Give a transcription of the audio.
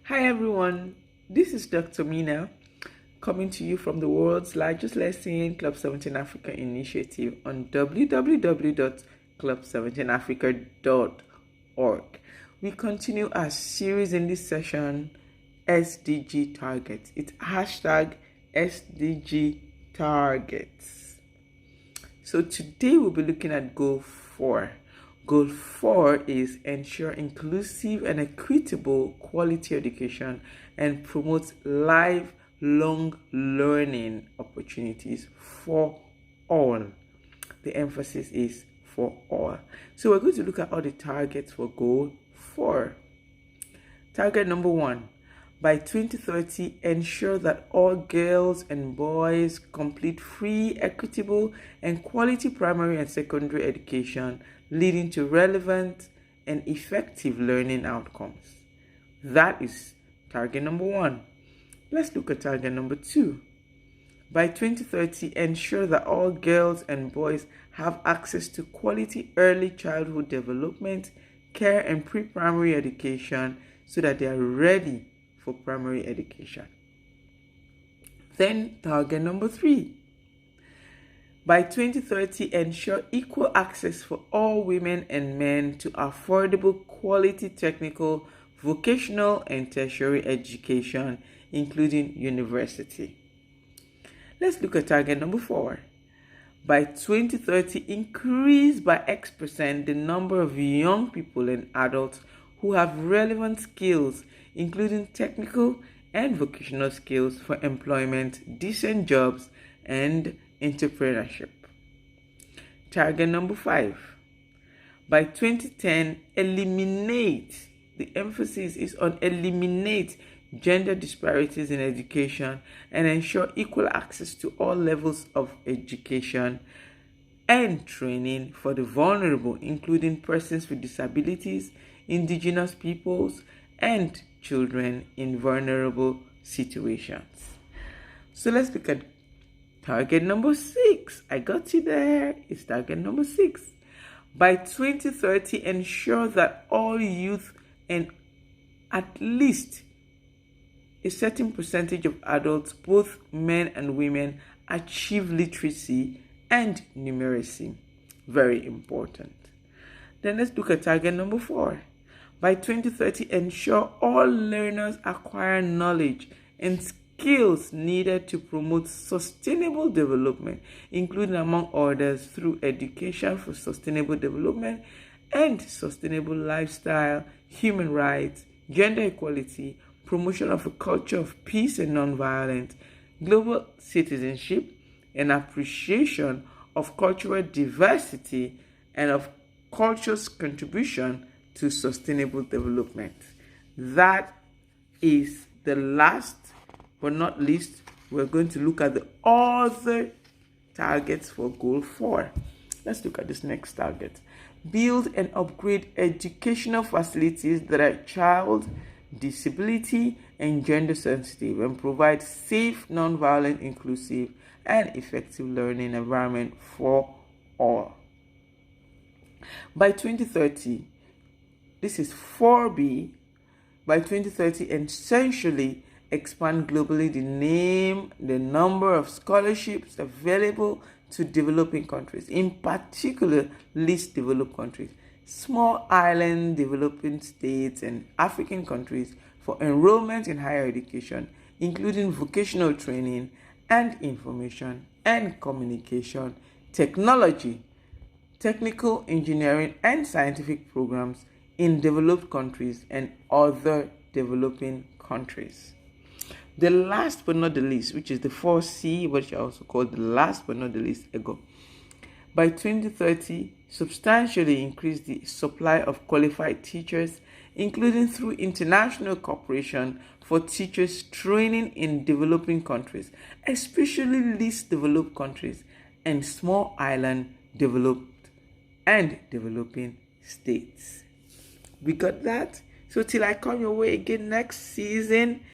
Hi everyone, this is Dr. Mina coming to you from the world's largest lesson Club 17 Africa initiative on www.club17africa.org. We continue our series in this session, SDGtargets. It's hashtag SDGtargets. So today we'll be looking at Goal 4. Goal 4 is ensure inclusive and equitable quality education and promote lifelong learning opportunities for all. The emphasis is for all. So we're going to look at all the targets for Goal 4. Target number 1. By 2030, ensure that all girls and boys complete free, equitable, and quality primary and secondary education, leading to relevant and effective learning outcomes. That is target number 1. Let's look at target number 2. By 2030, ensure that all girls and boys have access to quality early childhood development, care, and pre-primary education so that they are ready for primary education. Then target number 3. By 2030, ensure equal access for all women and men to affordable quality technical, vocational, and tertiary education, including university. Let's look at target number 4. By 2030, increase by X% the number of young people and adults who have relevant skills, including technical and vocational skills for employment, decent jobs, and entrepreneurship. Target number 5. By 2010, eliminate, the emphasis is on eliminate gender disparities in education and ensure equal access to all levels of education and training for the vulnerable, including persons with disabilities, indigenous peoples, and children in vulnerable situations. So let's look at target number 6. I got you there. It's target number 6. By 2030, ensure that all youth and at least a certain percentage of adults, both men and women, achieve literacy and numeracy. Very important. Then let's look at target number 4. By 2030, ensure all learners acquire knowledge and skills needed to promote sustainable development, including, among others, through education for sustainable development and sustainable lifestyle, human rights, gender equality, promotion of a culture of peace and nonviolence, global citizenship, and appreciation of cultural diversity and of culture's contribution to sustainable development. That is the last but not least. We're going to look at the other targets for Goal 4. Let's look at this next target. Build and upgrade educational facilities that are child, disability, and gender sensitive and provide safe, nonviolent, inclusive, and effective learning environment for all. By 2030, this is 4B. By 2030, essentially expand globally the number of scholarships available to developing countries, in particular least developed countries, small island developing states, and African countries for enrollment in higher education, including vocational training and information and communication, technology, technical engineering, and scientific programs in developed countries and other developing countries. The last but not the least, which is the 4C, which I also call the last but not the least, ego. By 2030, substantially increase the supply of qualified teachers, including through international cooperation for teachers training in developing countries, especially least developed countries and small island developed and developing states. We got that? So till I come your way again next season,